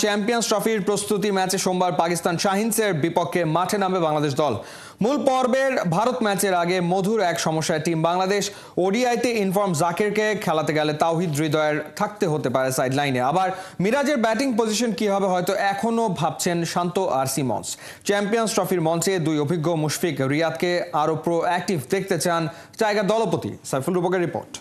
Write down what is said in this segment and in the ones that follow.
Champions ট্রফির প্রস্তুতি ম্যাচে সোমবার পাকিস্তান শাহিনসের বিপক্ষে মাঠে নামবে বাংলাদেশ দল। মূল পর্বের ভারত ম্যাচের আগে মধুর এক সমস্যায় টিম বাংলাদেশ ওডিআইতে ইনফর্ম জাকিরকে খেলাতে গেলে তাওহিদ হৃদয়ের থাকতে হতে পারে সাইড লাইনে। আবার মিরাজের ব্যাটিং পজিশন কি হবে হয়তো এখনো ভাবছেন শান্ত আর সিমন্স। চ্যাম্পিয়ন্স ট্রফির মঞ্চে দুই অভিজ্ঞ মুশফিক রিয়াদকে আরও প্রোঅ্যাক্টিভ দেখতে চান টাইগার দলপতি। সাইফুল রূপকের রিপোর্ট।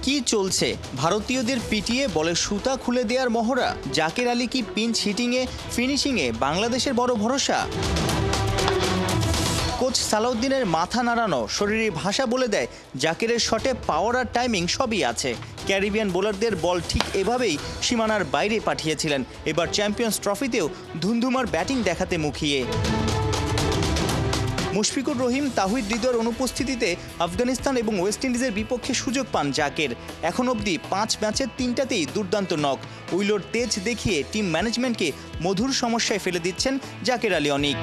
কি চলছে? ভারতীয়দের পিটিয়ে বলের সুতা খুলে দেওয়ার মহড়া। জাকের আলী কি পিঞ্চ হিটিংয়ে ফিনিশিংয়ে বাংলাদেশের বড় ভরসা? কোচ সালাউদ্দিনের মাথা নাড়ানো শরীরী ভাষা বলে দেয় জাকেরের শটে পাওয়ার আর টাইমিং সবই আছে। ক্যারিবিয়ান বোলারদের বল ঠিক এভাবেই সীমানার বাইরে পাঠিয়েছিলেন। এবার চ্যাম্পিয়ন্স ট্রফিতেও ধুন্ধুমার ব্যাটিং দেখাতে মুখিয়ে। মুশফিকুর রহিম তাহিদ হৃদয়ের অনুপস্থিতিতে আফগানিস্তান এবং ওয়েস্ট ইন্ডিজের বিপক্ষে সুযোগ পান জাকের। এখন অবধি 5 ম্যাচের 3টাতেই দুর্দান্ত নক। উইলোর তেজ দেখিয়ে টিম ম্যানেজমেন্টকে মধুর সমস্যায় ফেলে দিচ্ছেন জাকের আলী অনিক।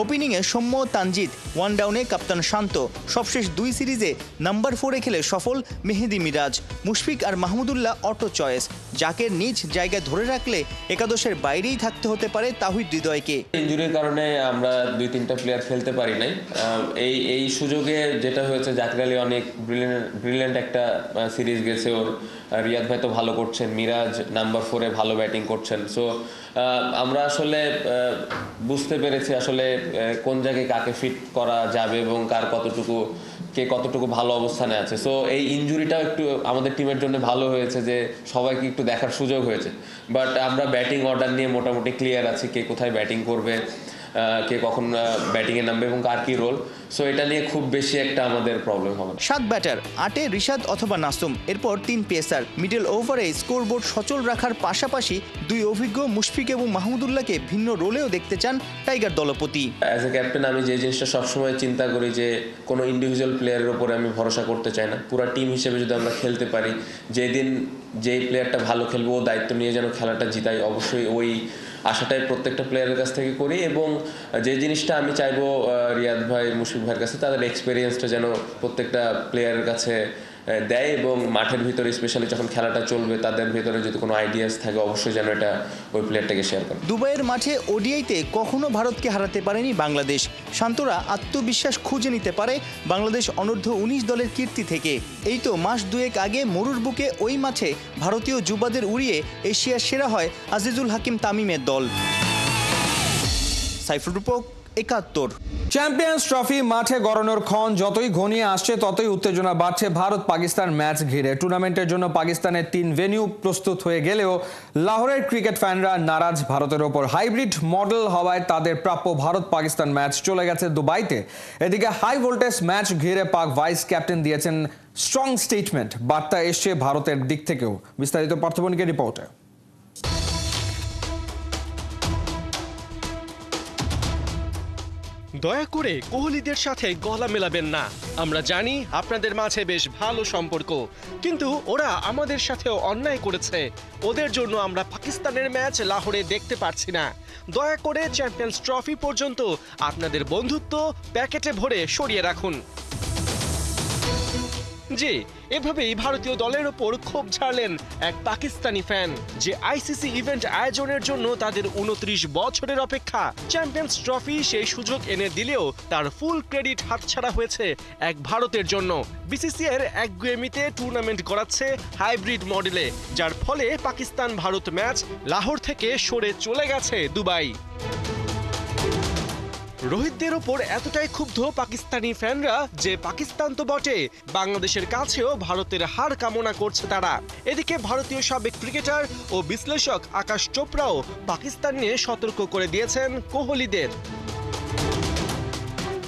ওপেনিংয়ে সৌম্য তানজিদ, ওয়ান ডাউনে কাপ্তান শান্ত। সবশেষ 2 সিরিজে নাম্বার 4-এ খেলে সফল মেহেদি মিরাজ। মুশফিক আর মাহমুদুল্লাহ অটো চয়েস। জাকের নিজ জায়গায় ধরে রাখলে একাদশের বাইরেই থাকতে হতে পারে তাহিদ হৃদয়কে। ইনজুরির কারণে আমরা 2-3টা প্লেয়ার খেলতে পারি নাই। এই সুযোগে যেটা হয়েছে, জাকের আলী অনেক ব্রিলিয়েন্ট একটা সিরিজ গেছে ওর। রিয়াদ ভাই তো ভালো করছেন, মিরাজ নাম্বার 4-এ ভালো ব্যাটিং করছেন। সো আমরা আসলে বুঝতে পেরেছি আসলে কোন জায়গায় কাকে ফিট করা যাবে এবং কে কতটুকু ভালো অবস্থানে আছে। সো এই ইনজুরিটাও একটু আমাদের টিমের জন্য ভালো হয়েছে যে সবাইকে একটু দেখার সুযোগ হয়েছে। বাট আমরা ব্যাটিং অর্ডার নিয়ে মোটামুটি ক্লিয়ার আছি, কে কোথায় ব্যাটিং করবে, কে কখন ব্যাটিংয়ে নামবে এবং কার কি রোল। সো এটা নিয়ে খুব বেশি একটা আমাদের প্রবলেম হবে। 7 ব্যাটার, 8-এ রিশাদ অথবা নাসুম, এরপর 3 পেসার। মিডল ওভারে স্কোরবোর্ড সচল রাখার পাশাপাশি 2 অভিজ্ঞ মুশফিক এবং মাহমুদুল্লাহকে ভিন্ন রোলেও দেখতে চান টাইগার দলপতি। অ্যাজ এ ক্যাপ্টেন আমি যে জিনিসটা সবসময় চিন্তা করি যে কোনো ইন্ডিভিজুয়াল প্লেয়ারের উপরে আমি ভরসা করতে চাই না। পুরো টিম হিসেবে যদি আমরা খেলতে পারি, যেদিন যেই প্লেয়ারটা ভালো খেলবে ও দায়িত্ব নিয়ে যেন খেলাটা জিতাই, অবশ্যই ওই আশাটাই প্রত্যেকটা প্লেয়ারের কাছ থেকে করি। এবং যে জিনিসটা আমি চাইবো রিয়াদ ভাই, মুশফিক ভাইয়ের কাছে, তাদের এক্সপিরিয়েন্সটা যেন প্রত্যেকটা প্লেয়ারের কাছে দেয় এবং মাঠের ভিতরে স্পেশালি যখন খেলাটা চলবে তাদের ভিতরে যদি কোনো আইডিয়াস থাকে অবশ্যই যেন এটা ওই প্লেয়ারটাকে শেয়ার করে। দুবাইয়ের মাঠে ওডিআইতে কখনো ভারতকে হারাতে পারেনি বাংলাদেশ। শান্তরা আত্মবিশ্বাস খুঁজে নিতে পারে বাংলাদেশ অনূর্ধ্ব 19 দলের কীর্তি থেকে। এই তো মাস 2 আগে মরুর বুকে ওই মাঠে ভারতীয় যুবাদের উড়িয়ে এশিয়ার সেরা হয় আজিজুল হাকিম তামিমের দল। সাইফুল রূপক, 71। চ্যাম্পিয়ন্স ট্রফি মাঠে গড়ানোর ক্ষণ যতই ঘনিয়ে আসছে ততই উত্তেজনা বাড়ছে ভারত পাকিস্তান ম্যাচ ঘিরে। টুর্নামেন্টের জন্য পাকিস্তানের 3 ভেন্যু প্রস্তুত হয়ে গেলেও লাহোরের ক্রিকেট ফ্যানরা নারাজ ভারতের ওপর। হাইব্রিড মডেল হওয়ায় তাদের প্রাপ্য ভারত পাকিস্তান ম্যাচ চলে গেছে দুবাইতে। এদিকে হাই ভোল্টেজ ম্যাচ ঘিরে পাক ভাইস ক্যাপ্টেন দিয়েছেন স্ট্রং স্টেটমেন্ট। বার্তা এসছে ভারতের দিক থেকেও। বিস্তারিত পার্থবণিকের রিপোর্টে। দয়া করে কোহলিদের সাথে গলা মেলাবেন না। আমরা জানি আপনাদের মাঝে বেশ ভালো সম্পর্ক, কিন্তু ওরা আমাদের সাথেও অন্যায় করেছে। ওদের জন্য আমরা পাকিস্তানের ম্যাচ লাহোরে দেখতে পারছি না। দয়া করে চ্যাম্পিয়ন্স ট্রফি পর্যন্ত আপনাদের বন্ধুত্ব প্যাকেটে ভরে সরিয়ে রাখুন। জি, এভাবেই ভারতীয় দলের ওপর ক্ষোভ ঝাড়লেন এক পাকিস্তানি ফ্যান, যে আইসিসি ইভেন্ট আয়োজনের জন্য তাদের 29 বছরের অপেক্ষা। চ্যাম্পিয়ন্স ট্রফি সেই সুযোগ এনে দিলেও তার ফুল ক্রেডিট হাতছাড়া হয়েছে এক ভারতের জন্য। বিসিসিআইয়ের একগুঁয়েমিতে টুর্নামেন্ট গড়াচ্ছে হাইব্রিড মডেলে, যার ফলে পাকিস্তান ভারত ম্যাচ লাহোর থেকে সরে চলে গেছে দুবাই। রোহিতদের ওপর এতটাই ক্ষুব্ধ পাকিস্তানি ফ্যানরা যে পাকিস্তান তো বটে, বাংলাদেশের কাছেও ভারতের হার কামনা করছে তারা। এদিকে ভারতীয় সাবেক ক্রিকেটার ও বিশ্লেষক আকাশ চোপড়াও পাকিস্তান নিয়ে সতর্ক করে দিয়েছেন কোহলিদের।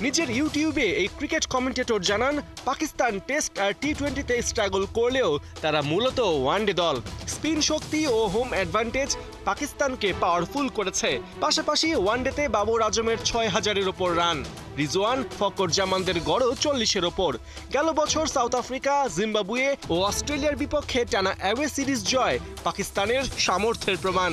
নিজের ইউটিউবে এই ক্রিকেট কমেন্টেটর জানান, পাকিস্তান টেস্ট আর টি20তে স্ট্রাগল করলেও তারা মূলত ওয়ানডে দল। স্পিন শক্তি ও হোম অ্যাডভান্টেজ পাকিস্তানকে পাওয়ারফুল করেছে। পাশাপাশি ওয়ানডেতে বাবর আজমের 6000-এর ওপর রান, রিজওয়ান ফকর জামানদের গড়ও 40-এর ওপর। গেল বছর সাউথ আফ্রিকা, জিম্বাবুয়ে ও অস্ট্রেলিয়ার বিপক্ষে টানা অ্যাওয়ে সিরিজ জয় পাকিস্তানের সামর্থ্যের প্রমাণ।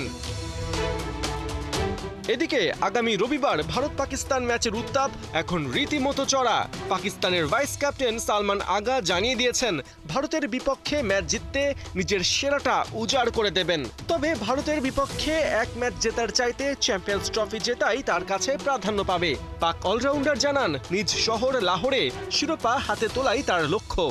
এদিকে আগামী রবিবার ভারত পাকিস্তান ম্যাচের উত্তাপ এখন রীতিমতো চড়া। পাকিস্তানের ভাইস ক্যাপ্টেন সালমান আগা জানিয়ে দিয়েছেন ভারতের বিপক্ষে ম্যাচ জিততে নিজের সেরাটা উজাড় করে দেবেন। তবে ভারতের বিপক্ষে এক ম্যাচ জেতার চাইতে চ্যাম্পিয়ন্স ট্রফি জেতাই তার কাছে প্রাধান্য পাবে। পাক অলরাউন্ডার জানান নিজ শহর লাহোরে শিরোপা হাতে তোলাই তার লক্ষ্য।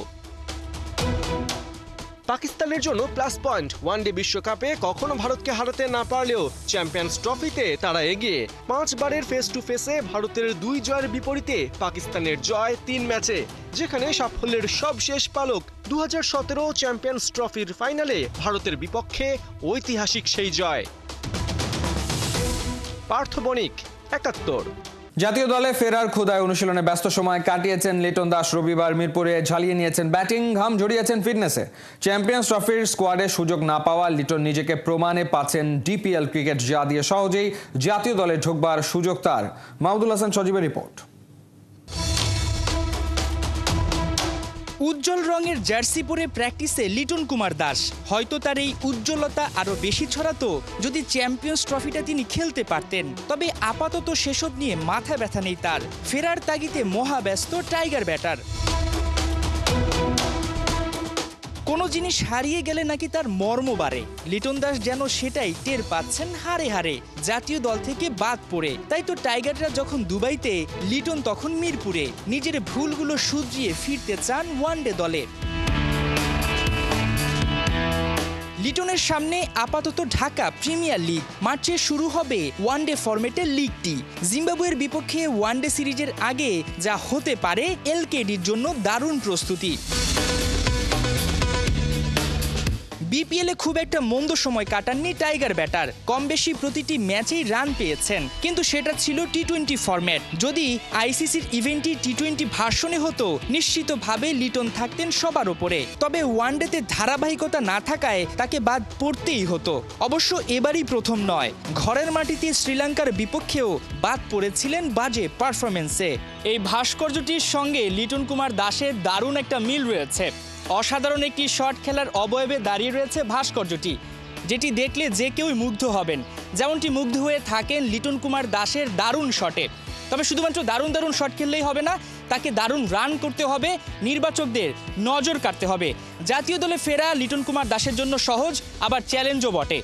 পাকিস্তানের জন্য প্লাস পয়েন্ট, ওয়ানডে বিশ্বকাপে কখনো ভারতকে হারাতে না পারলেও চ্যাম্পিয়ন্স ট্রফিতে তারা এগিয়ে। 5 বারের ফেস টু ফেসে ভারতের 2 জয়ের বিপরীতে পাকিস্তানের জয় 3 ম্যাচে, যেখানে সাফল্যের সবশেষ পালক 2017 চ্যাম্পিয়ন্স ট্রফির ফাইনালে ভারতের বিপক্ষে ঐতিহাসিক সেই জয়। পার্থ বণিক, 71। জাতীয় দলে ফেরার ক্ষুধায় অনুশীলনে ব্যস্ত সময় কাটিয়েছেন লিটন দাস। রবিবার মিরপুরে ঝালিয়ে নিয়েছেন ব্যাটিং, ঘাম ঝরিয়েছেন ফিটনেসে। চ্যাম্পিয়ন্স ট্রফির স্কোয়াডে সুযোগ না পাওয়া লিটন নিজেকে প্রমাণে পাচ্ছেন ডিপিএল ক্রিকেট, যা দিয়ে সহজেই জাতীয় দলে ঢোকবার সুযোগ তার। মাহমুদুল হাসান সজীবের রিপোর্ট। উজ্জ্বল রঙের জার্সি পরে প্র্যাকটিসে লিটন কুমার দাস। হয়তো তার এই উজ্জ্বলতা আরও বেশি ছড়াতো যদি চ্যাম্পিয়ন্স ট্রফিটা তিনি খেলতে পারতেন। তবে আপাতত সেসব নিয়ে মাথা ব্যথা নেই তার। ফেরার তাগিদে মহাব্যস্ত টাইগার ব্যাটার। কোনো জিনিস হারিয়ে গেলে নাকি তার মর্ম বাড়ে। লিটন দাস যেন সেটাই টের পাচ্ছেন হারে হারে, জাতীয় দল থেকে বাদ পড়ে। তাই তো টাইগাররা যখন দুবাইতে, লিটন তখন মিরপুরে। নিজের ভুলগুলো শুধরিয়ে ফিরতে চান ওয়ানডে দলে। লিটনের সামনে আপাতত ঢাকা প্রিমিয়ার লিগ। মার্চে শুরু হবে ওয়ানডে ফরম্যাটের লিগটি। জিম্বাবুয়ের বিপক্ষে ওয়ানডে সিরিজের আগে যা হতে পারে এলকেডির জন্য দারুণ প্রস্তুতি। বিপিএলে খুব একটা মন্দ সময় কাটাননি টাইগার ব্যাটার। কম বেশি প্রতিটি ম্যাচেই রান পেয়েছেন, কিন্তু সেটা ছিল টি-20 ফরম্যাট। যদি আইসিসির ইভেন্টটি টি-20 ভার্সনে হতো, নিশ্চিতভাবে লিটন থাকতেন সবার ওপরে। তবে ওয়ানডেতে ধারাবাহিকতা না থাকায় তাকে বাদ পড়তেই হতো। অবশ্য এবারই প্রথম নয়, ঘরের মাটিতে শ্রীলঙ্কার বিপক্ষেও বাদ পড়েছিলেন বাজে পারফরমেন্সে। এই ভাস্কর্যটির সঙ্গে লিটন কুমার দাসের দারুণ একটা মিল রয়েছে। অসাধারণ একটি শট খেলার অবয়বে দাঁড়িয়ে রয়েছে ভাস্কর্যটি, যেটি দেখলে যে কেউই মুগ্ধ হবেন, যেমনটি মুগ্ধ হয়ে থাকেন লিটন কুমার দাসের দারুণ শটে। তবে শুধুমাত্র দারুণ দারুণ শট খেললেই হবে না, তাকে দারুণ রান করতে হবে, নির্বাচকদের নজর কাটতে হবে। জাতীয় দলে ফেরা লিটন কুমার দাসের জন্য সহজ, আবার চ্যালেঞ্জও বটে।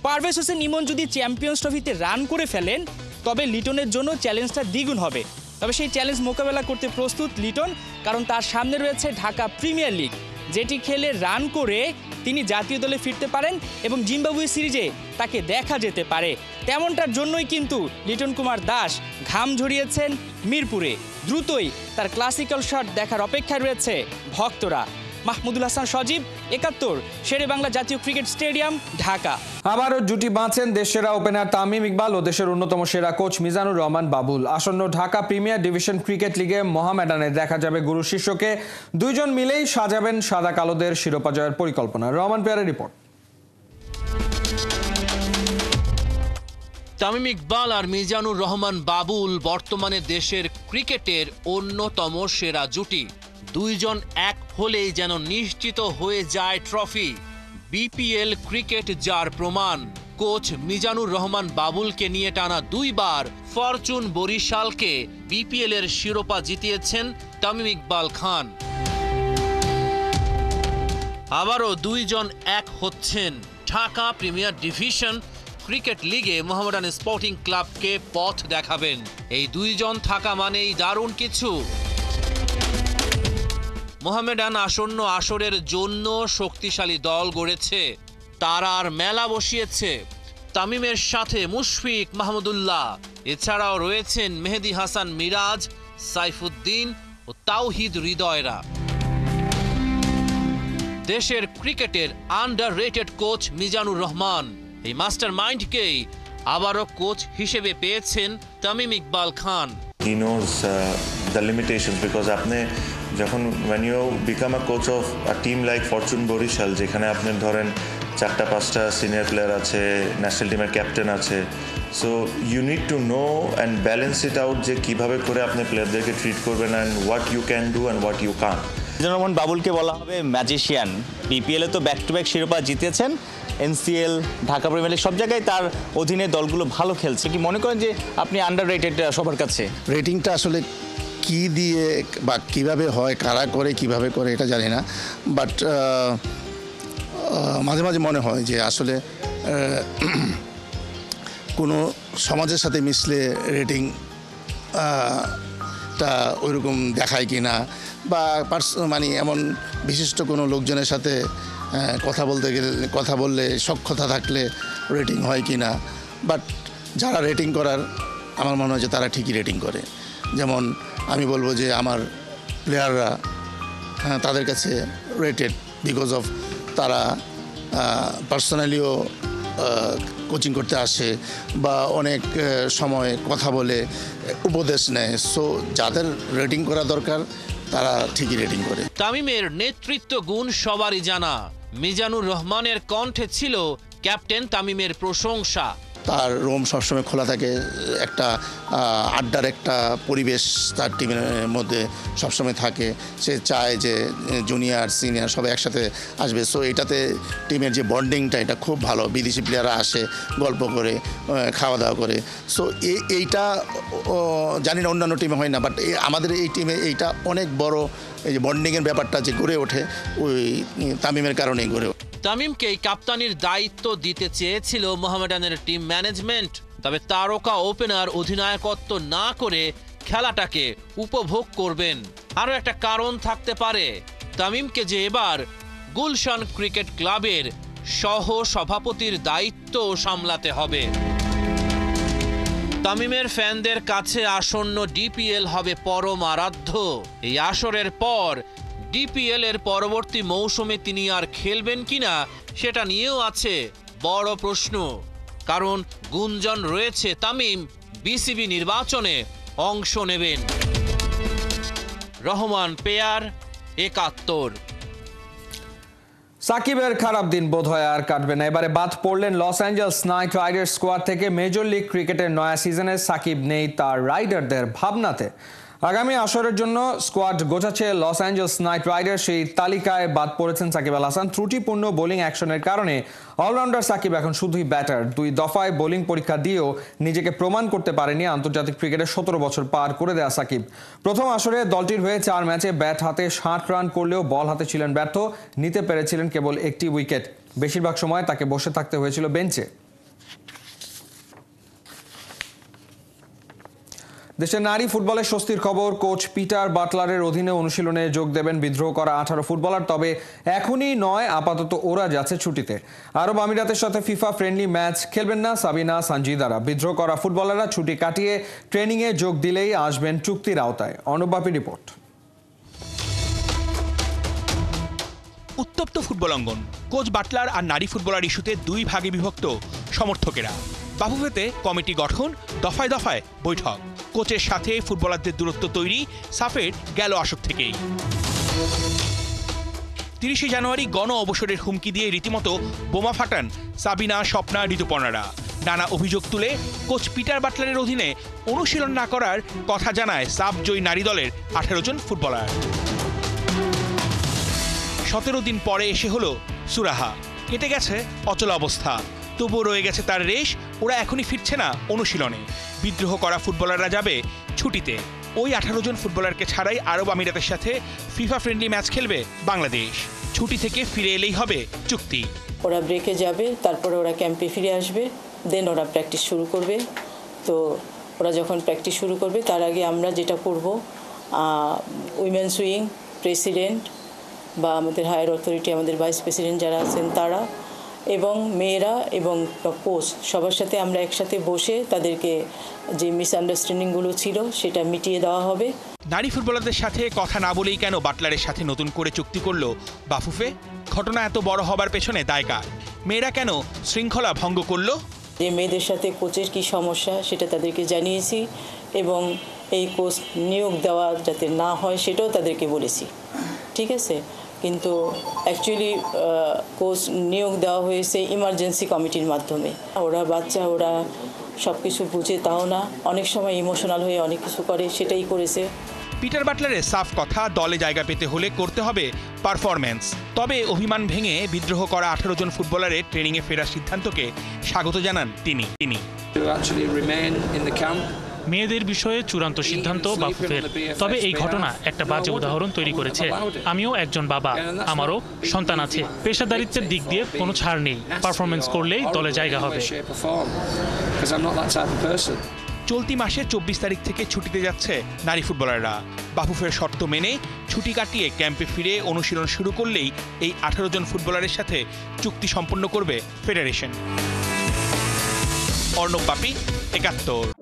পারভেজ হোসেন ইমন যদি চ্যাম্পিয়ন্স ট্রফিতে রান করে ফেলেন, তবে লিটনের জন্য চ্যালেঞ্জটা দ্বিগুণ হবে। তবে সেই চ্যালেঞ্জ মোকাবেলা করতে প্রস্তুত লিটন, কারণ তার সামনে রয়েছে ঢাকা প্রিমিয়ার লিগ, যেটি খেলে রান করে তিনি জাতীয় দলে ফিরতে পারেন এবং জিম্বাবুয়ে সিরিজে তাকে দেখা যেতে পারে। তেমনটার জন্যই কিন্তু লিটন কুমার দাস ঘাম ঝরিয়েছেন মিরপুরে। দ্রুতই তার ক্লাসিক্যাল শট দেখার অপেক্ষায় রয়েছে ভক্তরা। মাহমুদুল হাসান সজীব, 71, শেরে বাংলা জাতীয় ক্রিকেট স্টেডিয়াম, ঢাকা। আবারও জুটি বাঁধছেন দেশসেরা ওপেনার তামিম ইকবাল ও দেশের অন্যতম সেরা কোচ মিজানুর রহমান বাবুল। আসন্ন ঢাকা প্রিমিয়ার ডিভিশন ক্রিকেট লিগে মোহামেডানে দেখা যাবে গুরু শিষ্যকে। দুইজন মিলেই সাজাবেন সাদা কালোদের শিরোপা জয়ের পরিকল্পনা। রহমান পেয়ারের রিপোর্ট। তামিম ইকবাল আর মিজানুর রহমান বাবুল বর্তমানে দেশের ক্রিকেটের অন্যতম সেরা জুটি। দুইজন এক হলেই যেন নিশ্চিত হয়ে যায় ট্রফি। বিপিএল ক্রিকেট যার প্রমাণ। কোচ মিজানুর রহমান বাবুলকে নিয়ে টানা 2 বার ফরচুন বরিশালকে বিপিএল এর শিরোপা জিতিয়েছেন তামিম ইকবাল খান। আবারও দুইজন এক হচ্ছেন। ঢাকা প্রিমিয়ার ডিভিশন ক্রিকেট লিগে মোহামেডান স্পোর্টিং ক্লাবকে পথ দেখাবেন। এই দুইজন থাকা মানেই দারুণ কিছু। মোহামেডান আসন্ন আসরের জন্য শক্তিশালী দল গড়েছে, তারার মেলা বসিয়েছে। তামিমের সাথে মুশফিক মাহমুদুল্লাহ, এছাড়াও রয়েছেন মেহেদী হাসান মিরাজ, সাইফুদ্দিন ও তাওহিদ হৃদয়রা। দেশের ক্রিকেটের আন্ডাররেটেড কোচ মিজানুর রহমান, এই মাস্টার মাইন্ডকেই আবারও কোচ হিসেবে পেয়েছেন তামিম ইকবাল খান। He knows the limitations because আপনি যখন when you become a coach of a team like Fortune Barishal, যেখানে আপনি ধরেন 4-5টা সিনিয়র প্লেয়ার আছে, ন্যাশনাল টিমের ক্যাপ্টেন আছে, so you need to know and balance it out যে কীভাবে করে আপনি প্লেয়ারদেরকে ট্রিট করবেন and what you can do and what you can't. Mizanur Rahman বাবুলকে বলা হবে ম্যাজিশিয়ান। বিপিএলে তো ব্যাক টু ব্যাক শিরোপা জিতেছেন, এনসিএল, ঢাকা প্রিমিয়ার লিগ সব জায়গায় তার অধীনে দলগুলো ভালো খেলছে। কি মনে করেন যে আপনি আন্ডার রেটেড সবার কাছে? রেটিংটা আসলে কি দিয়ে বা কিভাবে হয়, কারা করে, কিভাবে করে এটা জানি না, বাট মাঝে মাঝে মনে হয় যে আসলে কোনো সমাজের সাথে মিশলে রেটিং টা ওইরকম দেখায় কি না, বা মানে এমন বিশিষ্ট কোনো লোকজনের সাথে কথা বললে সক্ষতা থাকলে রেটিং হয় কি না। বাট যারা রেটিং করার আমার মনে হয় যে তারা ঠিকই রেটিং করে। যেমন আমি বলবো যে আমার প্লেয়াররা তাদের কাছে রেটেড বিকজ অফ তারা পার্সোনালিও কোচিং করতে আসে বা অনেক সময় কথা বলে উপদেশ নেয়। সো যাদের রেটিং করা দরকার তারা ঠিকই রেটিং করে। তামিমের নেতৃত্ব গুণ সবারই জানা। মিজানুর রহমানের কণ্ঠে ছিল ক্যাপ্টেন তামিমের প্রশংসা। তার রুম সবসময় খোলা থাকে, একটা আড্ডার একটা পরিবেশ তার টিমের মধ্যে সবসময় থাকে। সে চায় যে জুনিয়র সিনিয়র সবাই একসাথে আসবে। সো এটাতে টিমের যে বন্ডিংটা এটা খুব ভালো। বিদেশি প্লেয়াররা আসে, গল্প করে, খাওয়া দাওয়া করে। সো এইটা জানি না অন্যান্য টিমে হয় না, বাট আমাদের এই টিমে এইটা অনেক বড়। এই যে বন্ডিংয়ের ব্যাপারটা যে গড়ে ওঠে ওই তামিমের কারণেই গড়ে ওঠে। তামিমকেই কাপ্তানির দায়িত্ব দিতে চেয়েছিল মোহামেডানের টিম ম্যানেজমেন্ট, তবে তারকা ওপেনার অধিনায়কত্ব না করে খেলাটাকে উপভোগ করবেন। আরও একটা কারণ থাকতে পারে, তামিমকে যে এবার গুলশান ক্রিকেট ক্লাবের সহ সভাপতির দায়িত্ব সামলাতে হবে। তামিমের ফ্যানদের কাছে আসন্ন ডিপিএল হবে পরম আরাধ্য। এই আসরের পর ডিপিএল এর পরবর্তী মৌসুমে তিনি আর খেলবেন কিনা সেটা নিয়েও আছে বড় প্রশ্ন। কারণ গুঞ্জন রয়েছে তামিম বিসিবি নির্বাচনে অংশ নেবেন। রহমান পেয়ার, ৭১। সাকিবের খারাপ দিন বোধহয় আর কাটবে না। এবারে বাদ পড়লেন Los Angeles Knight Riders squad থেকে। মেজর লিগ ক্রিকেটের নয়া সিজনে সাকিব নেই তার রাইডারদের ভাবনাতে। আগামী আসরের জন্য স্কোয়াড গোছাচ্ছে লস অ্যাঞ্জেলস নাইট রাইডার্স। সেই তালিকায় বাদ পড়েছেন সাকিব আল হাসান। ত্রুটিপূর্ণ বোলিং অ্যাকশনের কারণে অলরাউন্ডার সাকিব এখন শুধুই ব্যাটার। ২ দফায় বোলিং পরীক্ষা দিয়েও নিজেকে প্রমাণ করতে পারেনি আন্তর্জাতিক ক্রিকেটে ১৭ বছর পার করে দেয়া সাকিব। প্রথম আসরে দলটির হয়ে ৪ ম্যাচে ব্যাট হাতে ৬০ রান করলেও বল হাতে ছিলেন ব্যর্থ। নিতে পেরেছিলেন কেবল একটি উইকেট। বেশিরভাগ সময় তাকে বসে থাকতে হয়েছিল বেঞ্চে। দেশের নারী ফুটবলের স্বস্তির খবর, কোচ পিটার বাটলারের অধীনে অনুশীলনে যোগ দেবেন বিদ্রোহ করা ১৮ ফুটবলার। তবে এখনই নয়, আপাতত ওরা যাচ্ছে ছুটিতে। আরব আমিরাতের সাথে ফিফা ফ্রেন্ডলি ম্যাচ খেলবেন না সাবিনা সানজিদারা। বিদ্রোহ করা ফুটবলাররা ছুটি কাটিয়ে ট্রেনিংয়ে যোগ দিলেই আসবেন চুক্তির আওতায়। অনুবাপী রিপোর্ট। উত্তপ্ত ফুটবল অঙ্গন। কোচ বাটলার আর নারী ফুটবলার ইস্যুতে ২ ভাগে বিভক্ত সমর্থকেরা। বাফুফেতে কমিটি গঠন, দফায় দফায় বৈঠক। কোচের সাথে ফুটবলারদের দূরত্ব তৈরি সাফের গেল আসর থেকেই। ৩০ জানুয়ারি গণ অবসরের হুমকি দিয়ে রীতিমতো বোমা ফাটান সাবিনা, স্বপ্না, ঋতুপর্ণারা। নানা অভিযোগ তুলে কোচ পিটার বাটলারের অধীনে অনুশীলন না করার কথা জানায় সাব জয়ী নারী দলের ১৮ জন ফুটবলার। ১৭ দিন পরে এসে হলো সুরাহা। কেটে গেছে অচল অবস্থা, তবুও রয়ে গেছে তার রেশ। ওরা এখনই ফিরছে না অনুশীলনে। বিদ্রোহ করা ফুটবলাররা যাবে ছুটিতে। ওই ১৮ জন ফুটবলারকে ছাড়াই আরব আমিরাতের সাথে ফিফা ফ্রেন্ডলি ম্যাচ খেলবে বাংলাদেশ। ছুটি থেকে ফিরে এলেই হবে চুক্তি। ওরা ব্রেকে যাবে, তারপরে ওরা ক্যাম্পে ফিরে আসবে, দেন ওরা প্র্যাকটিস শুরু করবে। তো ওরা যখন প্র্যাকটিস শুরু করবে তার আগে আমরা যেটা করব, উইমেন্স উইং প্রেসিডেন্ট বা আমাদের হায়ার অথরিটি, আমাদের ভাইস প্রেসিডেন্ট যারা আছেন তারা এবং মেয়েরা এবং কোচ সবার সাথে আমরা একসাথে বসে তাদেরকে যে মিসআন্ডারস্ট্যান্ডিংগুলো ছিল সেটা মিটিয়ে দেওয়া হবে। নারী ফুটবলারদের সাথে কথা না বলেই কেন বাটলারের সাথে নতুন করে চুক্তি করলো বাফুফে? ঘটনা এত বড় হবার পেছনে দায় কার? মেয়েরা কেন শৃঙ্খলা ভঙ্গ করলো? যে মেয়েদের সাথে কোচের কী সমস্যা সেটা তাদেরকে জানিয়েছি এবং এই কোচ নিয়োগ দেওয়া যাতে না হয় সেটাও তাদেরকে বলেছি। ঠিক আছে, কিন্তু অ্যাকচুয়ালি কোচ নিয়োগ দেওয়া হয়েছে ইমার্জেন্সি কমিটির মাধ্যমে। ওরা বাচ্চা, ওরা সব কিছু বুঝে তাও না, অনেক সময় ইমোশনাল হয়ে অনেক কিছু করে, সেটাই করেছে। পিটার বাটলারের সাফ কথা, দলে জায়গা পেতে হলে করতে হবে পারফরম্যান্স। তবে অভিমান ভেঙে বিদ্রোহ করা 18 জন ফুটবলারের ট্রেনিংয়ে ফেরার সিদ্ধান্তকে স্বাগত জানান তিনি। মেয়েদের বিষয়ে চূড়ান্ত সিদ্ধান্ত বাফুফের, তবে এই ঘটনা একটা বাজে উদাহরণ তৈরি করেছে। আমিও একজন বাবা, আমারও সন্তান আছে। পেশাদারিত্বের দিক দিয়ে কোনো ছাড় নেই, পারফরমেন্স করলেই দলে জায়গা হবে। চলতি মাসে 24 তারিখ থেকে ছুটিতে যাচ্ছে নারী ফুটবলাররা। বাফুফের শর্ত মেনে ছুটি কাটিয়ে ক্যাম্পে ফিরে অনুশীলন শুরু করলেই এই 18 জন ফুটবলারের সাথে চুক্তি সম্পন্ন করবে ফেডারেশন। অর্ণব বাপি, 71।